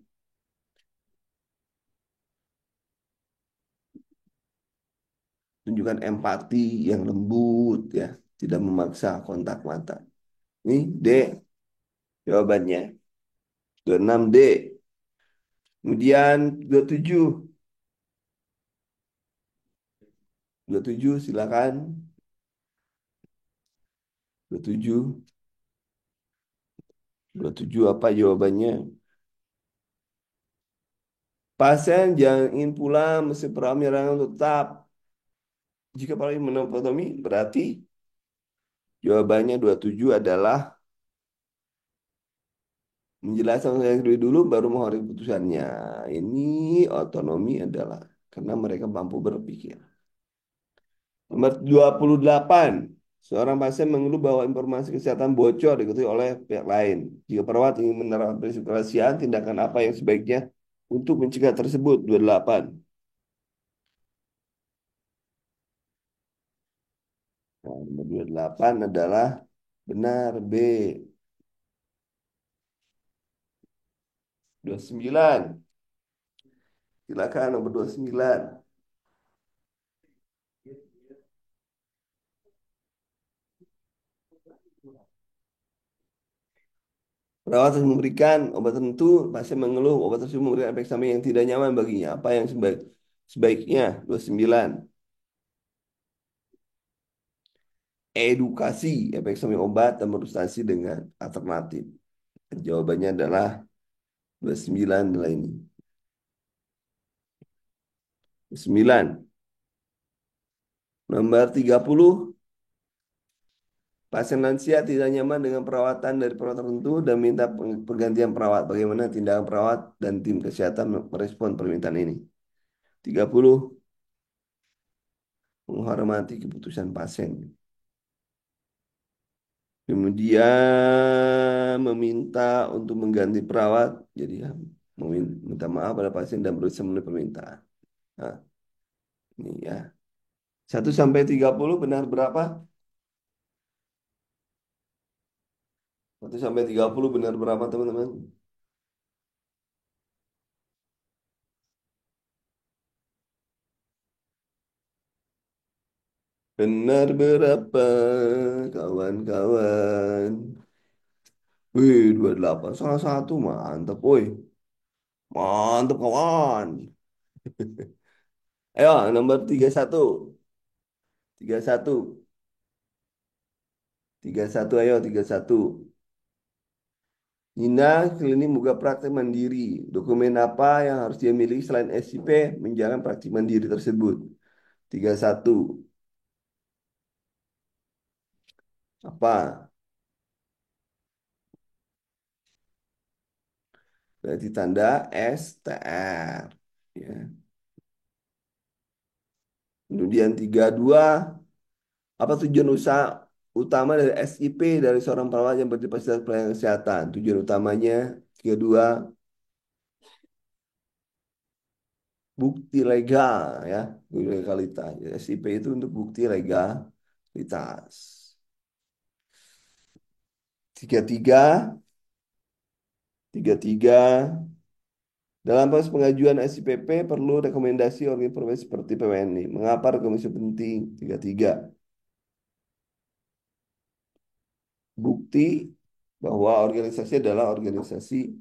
[SPEAKER 1] tunjukkan empati yang lembut ya, tidak memaksa kontak mata. Ini D jawabannya. 26 D. Kemudian 27. 27 silakan. 27. 27 apa jawabannya? Pasien jangan ingin pulang meski perawat menyarankan untuk tetap. Jika paling pneumotomi berarti jawabannya 27 adalah menjelaskan yang dulu baru menghormati keputusannya. Ini otonomi adalah karena mereka mampu berpikir. Nomor 28. Seorang pasien mengeluh bahwa informasi kesehatan bocor diketahui oleh pihak lain. Jika perawat ingin menerapkan prinsip kerahasiaan, tindakan apa yang sebaiknya untuk mencegah tersebut? 28. Nah, nomor 28 adalah benar B. 29. Silakan nomor 29. Perawat harus memberikan obat tertentu, pasien mengeluh obat tersebut memberikan efek samping yang tidak nyaman baginya. Apa yang sebaiknya? 29. Edukasi efek samping obat dan berustasi dengan alternatif. Jawabannya adalah 29 adalah ini. 9. Nomor 30. Pasien lansia tidak nyaman dengan perawatan dari perawat tertentu dan minta pergantian perawat. Bagaimana tindakan perawat dan tim kesehatan merespon permintaan ini? 30. Menghormati keputusan pasien. Kemudian meminta untuk mengganti perawat. Jadi ya, meminta maaf pada pasien dan berusaha memenuhi permintaan. Nah, ini ya. 1 sampai 30 benar berapa? 1 sampai 30 benar berapa teman-teman? Benar berapa kawan-kawan? Wih, 28. Salah satu mantap, woi. Mantap kawan. Ayo, nomor 31. 31. 31 ayo 31. Nina klinik buka praktek mandiri. Dokumen apa yang harus dia miliki selain SIP menjalankan praktik mandiri tersebut? 31. Apa? Berarti tanda STR. Ya. Kemudian 32. Apa tujuan usaha utama dari SIP dari seorang perawat yang berkapasitas pelayanan kesehatan? Tujuan utamanya 32 bukti legal ya, bukti legalitas. Jadi SIP itu untuk bukti legalitas. 33. 33. Dalam proses pengajuan SIPP perlu rekomendasi oleh informasi seperti PWNI. Mengapa rekomendasi penting? 33. Bukti bahwa organisasi adalah organisasi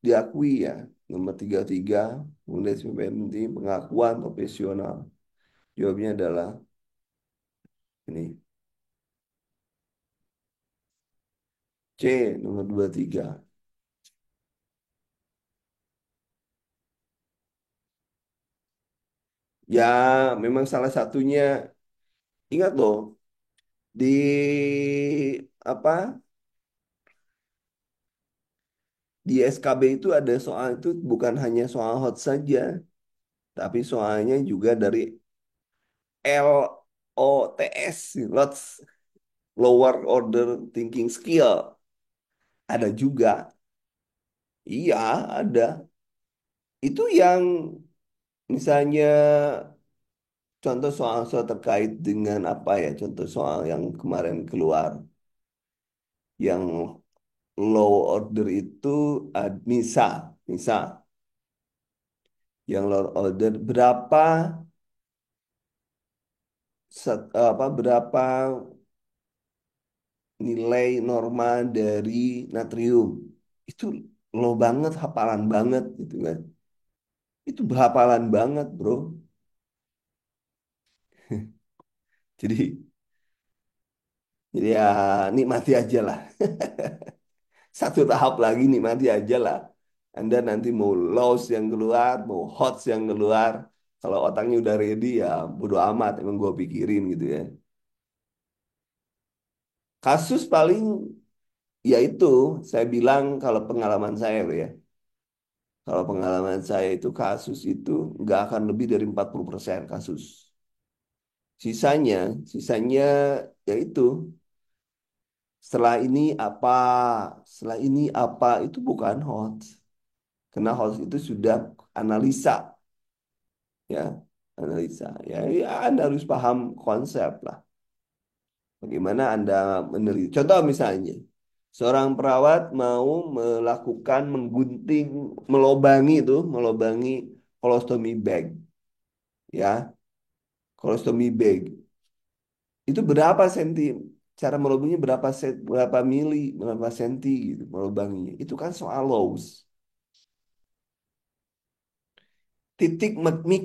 [SPEAKER 1] diakui ya. Nomor 33, kemudian penting pengakuan profesional. Jawabnya adalah ini C nomor 23. Ya, memang salah satunya, ingat loh, di apa di SKB itu ada soal itu bukan hanya soal hot saja, tapi soalnya juga dari LOTS, Lots Lower Order Thinking Skill, ada juga. Iya, ada. Itu yang misalnya contoh soal-soal terkait dengan apa ya, contoh soal yang kemarin keluar, yang low order itu misal, misal, yang low order berapa berapa nilai norma dari natrium. Itu low banget, hafalan banget gitu kan. Itu hafalan banget, bro. Jadi ya nikmati aja lah. Satu tahap lagi nikmati aja lah. Anda nanti mau lows yang keluar, mau hots yang keluar. Kalau otaknya udah ready ya bodo amat. Emang gue pikirin gitu ya. Kasus paling ya itu saya bilang kalau pengalaman saya loh ya. Kalau pengalaman saya itu kasus itu nggak akan lebih dari 40% kasus. Sisanya, sisanya ya itu setelah ini apa, setelah ini apa itu bukan hoax. Karena hoax itu sudah analisa ya, analisa. Ya, ya Anda harus paham konsep lah. Bagaimana Anda meneliti. Contoh misalnya, seorang perawat mau melakukan menggunting, melobangi kolostomi bag, ya, kolostomi bag. Itu berapa senti? Cara melobanginya berapa berapa mili, berapa senti gitu melobanginya. Itu kan soal Lowe's. Titik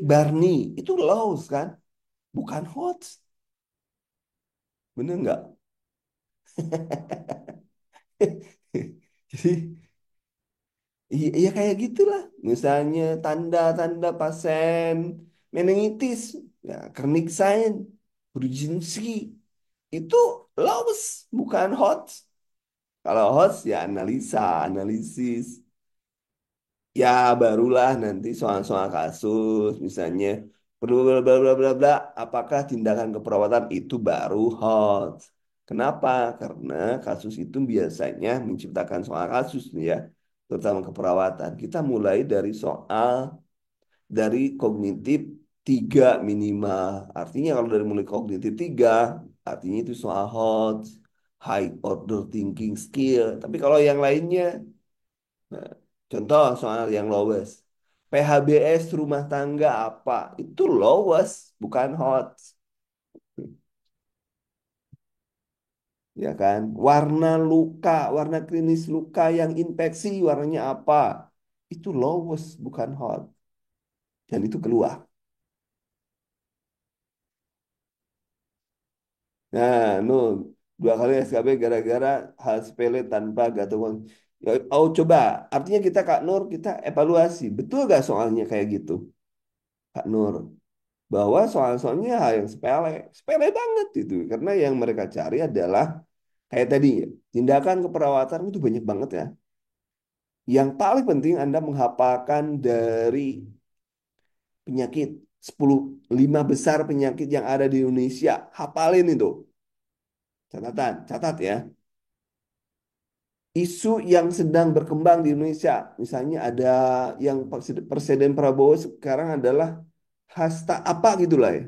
[SPEAKER 1] Barney itu Lowe's kan, bukan Hotz. Bener nggak? Jadi iya, iya kayak gitulah. Misalnya tanda-tanda pasien meningitis, ya, Kernik sign, urgensi, itu Lowe's, bukan Hotz. Kalau Hotz ya analisa, analisis. Ya barulah nanti soal-soal kasus misalnya bla bla bla bla bla bla, apakah tindakan keperawatan itu baru hot. Kenapa? Karena kasus itu biasanya menciptakan soal kasus nih ya, terutama keperawatan. Kita mulai dari soal dari kognitif tiga minimal. Artinya kalau dari mulai kognitif tiga, artinya itu soal hot, high order thinking skill. Tapi kalau yang lainnya, nah, contoh soal yang lowest. PHBS rumah tangga apa? Itu lowest, bukan hot. Ya kan? Warna luka, warna klinis luka yang infeksi, warnanya apa? Itu lowest, bukan hot. Dan itu keluar. Nah, Nun, dua kali SKB gara-gara hal sepele tanpa gatuan. Ya, oh coba, artinya kita Kak Nur, kita evaluasi. Betul gak soalnya kayak gitu, Kak Nur? Bahwa soal-soalnya hal yang sepele, sepele banget itu. Karena yang mereka cari adalah kayak tadi ya, tindakan keperawatan itu banyak banget ya. Yang paling penting Anda menghafalkan dari penyakit 5 besar penyakit yang ada di Indonesia. Hafalin itu. Catatan, catat ya. Isu yang sedang berkembang di Indonesia, misalnya ada yang Presiden Prabowo sekarang adalah hasta apa gitulah ya.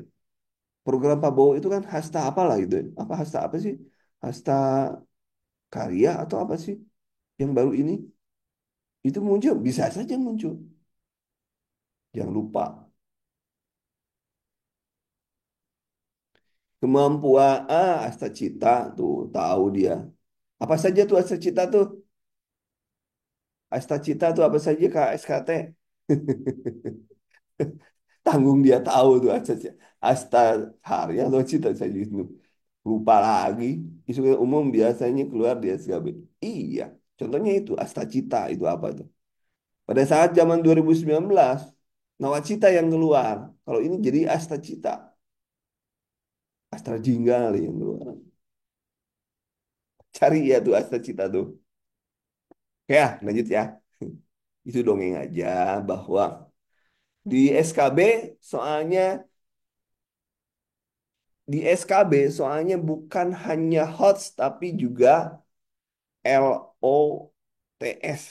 [SPEAKER 1] Program Prabowo itu kan hasta apalah gitu ya. Apa hasta apa sih? Hasta karya atau apa sih yang baru ini? Itu muncul, bisa saja muncul. Jangan lupa. Kemampuan Asta Cita tuh tahu dia. Apa saja tuh Asta Cita tuh? Asta Cita tuh apa saja Kak SKT? Tanggung dia tahu tuh Asta Cita. Asta Karya atau Cita saja itu. Lupa lagi. Isu umum biasanya keluar di SKB. Iya. Contohnya itu Asta Cita itu apa tuh? Pada saat zaman 2019. Nawacita yang keluar. Kalau ini jadi Astacita. Astra Jingga kali yang keluar. Cari ya tuh Astacita tuh. Ya, lanjut ya. Itu dongeng aja bahwa di SKB soalnya di SKB soalnya bukan hanya HOTS tapi juga LOTS,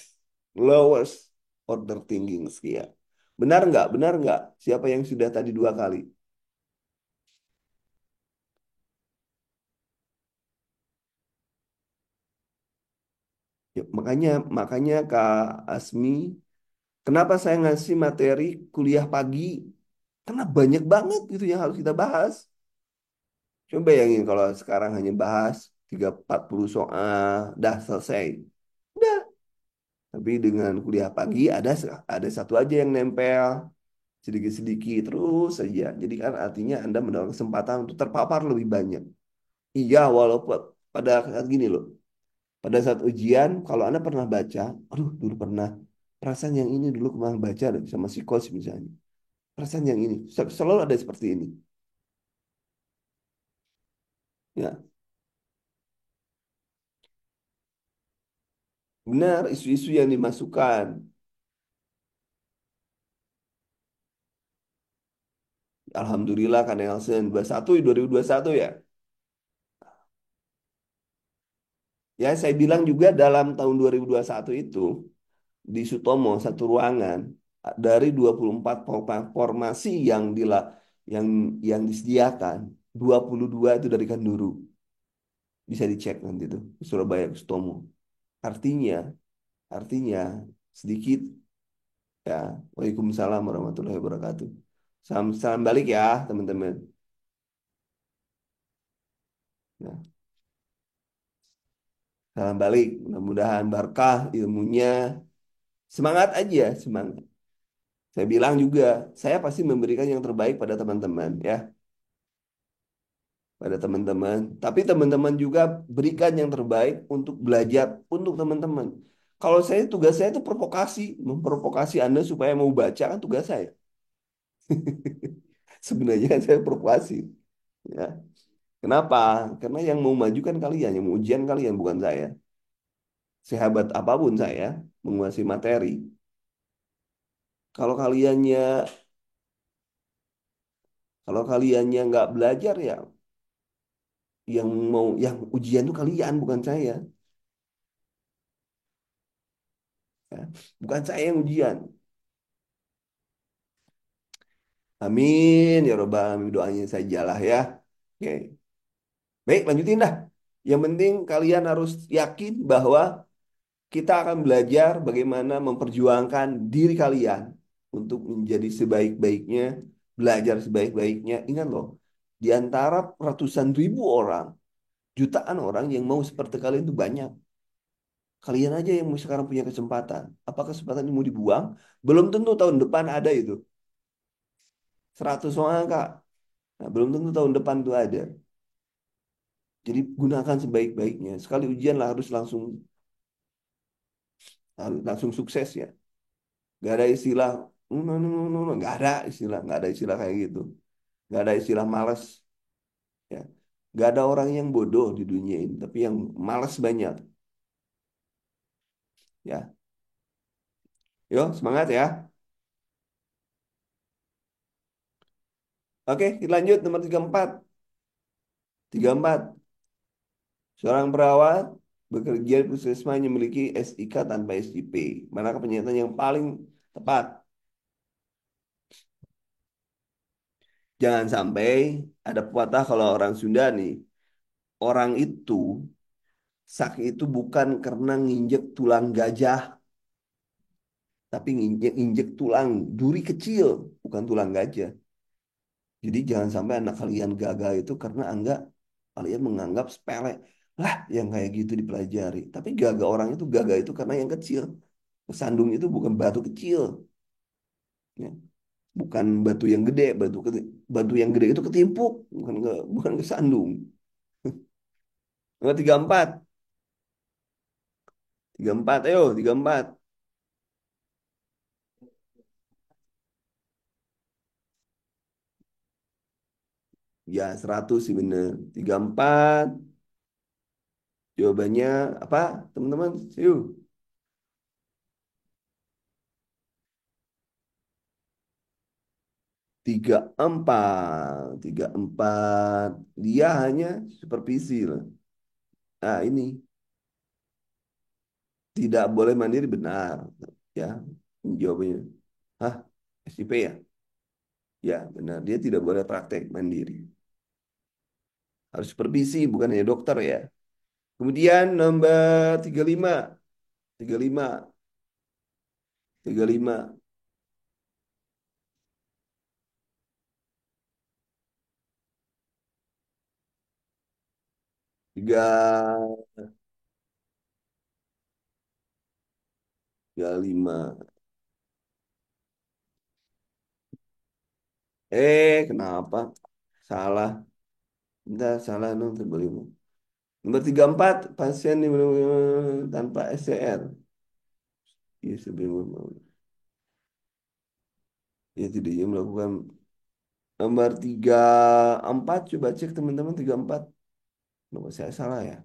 [SPEAKER 1] lowest order thinking skill. Benar nggak? Benar nggak? Siapa yang sudah tadi dua kali? Ya, makanya makanya Kak Asmi, kenapa saya ngasih materi kuliah pagi? Karena banyak banget gitu yang harus kita bahas. Coba bayangin kalau sekarang hanya bahas 40 soal, dah selesai. Udah. Tapi dengan kuliah pagi ada satu aja yang nempel sedikit-sedikit terus saja. Jadi kan artinya Anda mendapat kesempatan untuk terpapar lebih banyak. Iya, walaupun pada saat gini loh, pada saat ujian, kalau Anda pernah baca, aduh dulu pernah, perasaan yang ini dulu kemarin baca deh, sama psikos misalnya. Perasaan yang ini, selalu ada seperti ini. Ya, benar, isu-isu yang dimasukkan. Alhamdulillah kan Nelson 2021 ya. Ya, saya bilang juga dalam tahun 2021 itu, di Sutomo satu ruangan dari 24 formasi yang yang disediakan 22 itu dari Kanduru, bisa dicek nanti tuh di Surabaya Sutomo. Artinya artinya sedikit ya. Waalaikumsalam warahmatullahi wabarakatuh. Salam salam balik ya teman-teman. Ya, salam balik, mudah-mudahan berkah ilmunya, semangat aja semangat. Saya bilang juga saya pasti memberikan yang terbaik pada teman-teman ya, pada teman-teman. Tapi teman-teman juga berikan yang terbaik untuk belajar untuk teman-teman. Kalau saya tugas saya itu provokasi, memprovokasi Anda supaya mau baca kan tugas saya. Sebenarnya saya provokasi. Ya. Kenapa? Karena yang mau maju kan kalian, yang mau ujian kalian bukan saya. Sehebat apapun saya menguasai materi, kalau kaliannya kalau kaliannya nggak belajar ya, yang ujian itu kalian bukan saya. Ya. Bukan saya yang ujian. Amin ya robbal alamin, doanya saja lah ya. Oke. Baik, lanjutin dah. Yang penting kalian harus yakin bahwa kita akan belajar bagaimana memperjuangkan diri kalian untuk menjadi sebaik-baiknya, belajar sebaik-baiknya. Ingat loh, di antara ratusan ribu orang, jutaan orang yang mau seperti kalian itu banyak. Kalian aja yang sekarang punya kesempatan. Apa kesempatan ini mau dibuang? Belum tentu tahun depan ada itu. 100 orang, Kak. Nah, belum tentu tahun depan itu ada. Jadi gunakan sebaik-baiknya. Sekali ujian lah harus langsung sukses ya. Gak ada istilah no, no, no, no, no. Gak ada istilah kayak gitu. Gak ada istilah malas ya. Gak ada orang yang bodoh di dunia ini, tapi yang malas banyak ya. Yo, semangat ya. Oke, kita lanjut nomor 34. 34. Seorang perawat bekerja di puskesmas yang memiliki SIK tanpa SIP. Manakah pernyataan yang paling tepat? Jangan sampai ada pepatah kalau orang Sunda nih, orang itu sakit itu bukan karena nginjek tulang gajah, tapi nginjek tulang duri kecil, bukan tulang gajah. Jadi jangan sampai anak kalian gagal itu karena kalian menganggap sepele. Lah, yang kayak gitu dipelajari. Tapi gagal itu karena yang kecil. Sandung itu bukan batu kecil, ya. Bukan batu yang gede, batu yang gede itu ketimpuk, bukan kesandung. Nomor 34, 34, ayo 34. Ya, 100 sih bener. 34. Jawabannya apa, teman-teman? Yuk. 34. 34. Dia hanya supervisi loh. Nah, ini tidak boleh mandiri benar. Ya, ini jawabannya. Hah? SIP ya? Ya, benar. Dia tidak boleh praktek mandiri. Harus supervisi, bukan hanya dokter ya. Kemudian nomor 35. 35. 35. 35. Kenapa? Salah. Bentar, salah dong. Nomor 34, pasien yang tanpa SCR. Ya, sebelum ya tidak ia melakukan. Nomor 34, coba cek teman-teman 34. Nomor saya salah ya.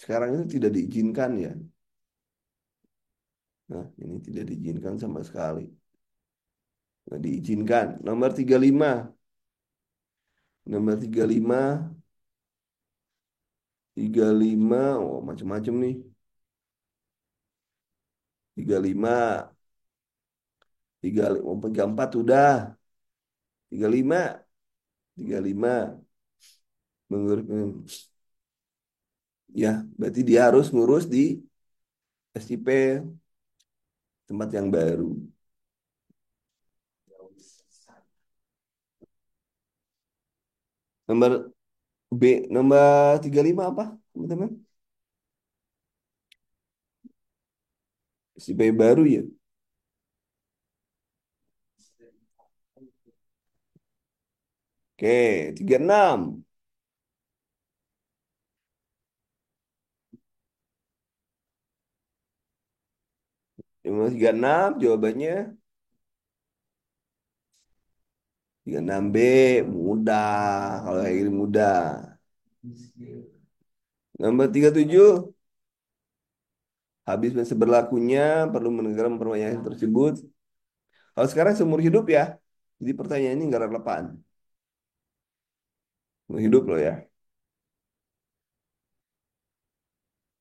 [SPEAKER 1] Sekarang itu tidak diizinkan ya. Nah, ini tidak diizinkan sama sekali. Nggak diizinkan. Nomor 35. Nomor 35. 35. Oh, macam-macam nih. 35. 35. Oh, 34 udah. 35. 35. Mengurus. Ya, berarti dia harus ngurus di SIP tempat yang baru. Nomor B, nomor 35 apa, teman-teman? SIP baru ya. Oke, 36. Nomor 36 jawabannya 36B, mudah. Kalau kayak gini mudah. Nomor 37, habis masa berlakunya perlu menegakkan pertanyaan tersebut. Kalau sekarang seumur hidup ya. Jadi pertanyaan ini nggak relevan. Seumur hidup loh ya.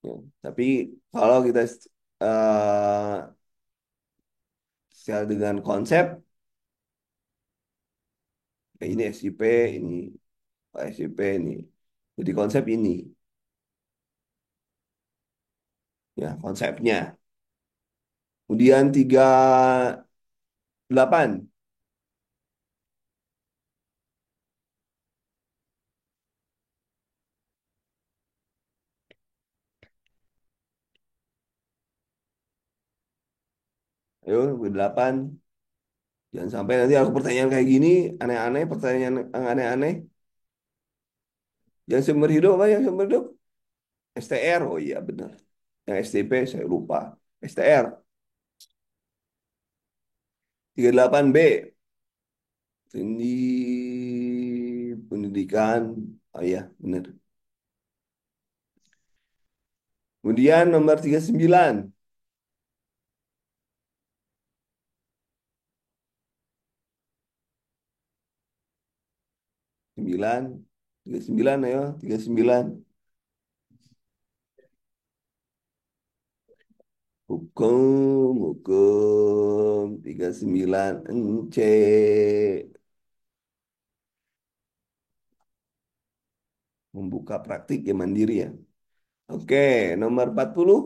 [SPEAKER 1] Ya. Tapi kalau kita eh, secara dengan konsep, ya ini SIP, ini SIP ini. Jadi konsep ini, ya konsepnya. Kemudian 38. Ayo, 38. Jangan sampai nanti aku pertanyaan kayak gini, aneh-aneh, pertanyaan yang aneh-aneh. Yang seumur hidup apa yang seumur hidup? STR, oh iya benar. Yang STP saya lupa. STR, 38B. Ini pendidikan, oh iya benar. Kemudian nomor 39. 9. 39 ayo, 39. Hukum 39 C. Membuka praktik ya mandiri ya. Oke, nomor 40.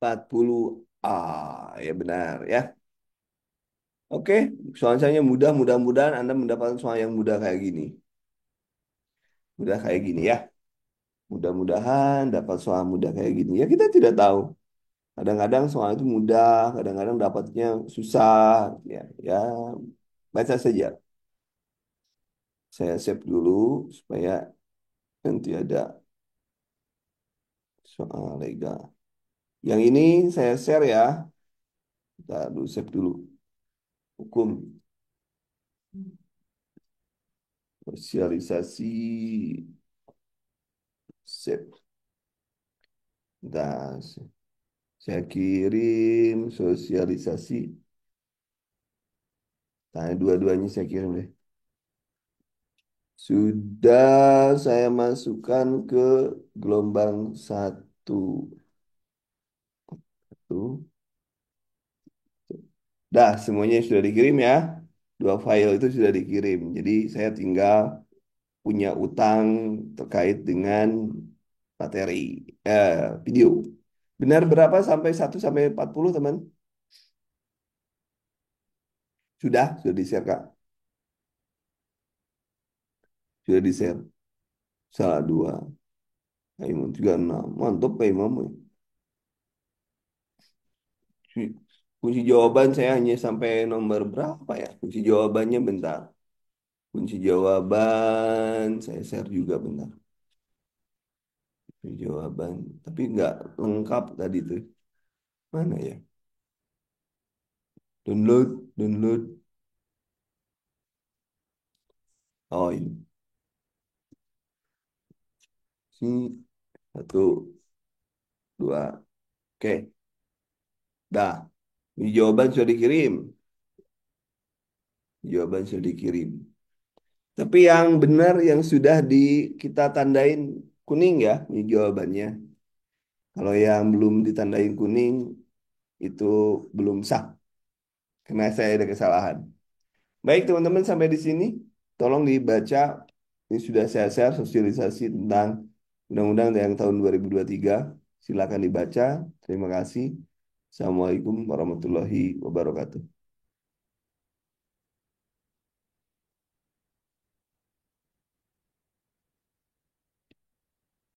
[SPEAKER 1] 40 A, ya benar ya. Oke, soal saya mudah, mudah-mudahan Anda mendapatkan soal yang mudah kayak gini. Mudah kayak gini ya. Mudah-mudahan dapat soal mudah kayak gini. Ya kita tidak tahu. Kadang-kadang soal itu mudah, kadang-kadang dapatnya susah. Ya, ya baca saja. Saya save dulu supaya nanti ada soal legal. Yang ini saya share ya. Kita dulu save dulu. Hukum, sosialisasi, save. Nah, saya kirim sosialisasi. Nah, dua-duanya saya kirim deh. Sudah saya masukkan ke gelombang satu. Tuh. Dah, semuanya sudah dikirim ya. Dua file itu sudah dikirim. Jadi saya tinggal punya utang terkait dengan materi eh, video. Benar berapa sampai 1 sampai 40 teman? Sudah di-share Kak. Sudah di-share. Salah dua. Kak Imam juga 6. Mantap Kak Imam. Kunci jawaban saya hanya sampai nomor berapa ya? Kunci jawabannya bentar. Kunci jawaban saya share juga bentar. Kunci jawaban. Tapi nggak lengkap tadi tuh. Mana ya? Download, download. Oh ini. Sini. Satu, dua. Oke. Dah. Ini jawaban sudah dikirim. Jawaban sudah dikirim. Tapi yang benar yang sudah kita tandain kuning ya, ini jawabannya. Kalau yang belum ditandain kuning itu belum sah karena saya ada kesalahan. Baik teman-teman sampai di sini. Tolong dibaca. Ini sudah saya share sosialisasi tentang Undang-Undang yang tahun 2023. Silakan dibaca. Terima kasih. Assalamualaikum warahmatullahi wabarakatuh.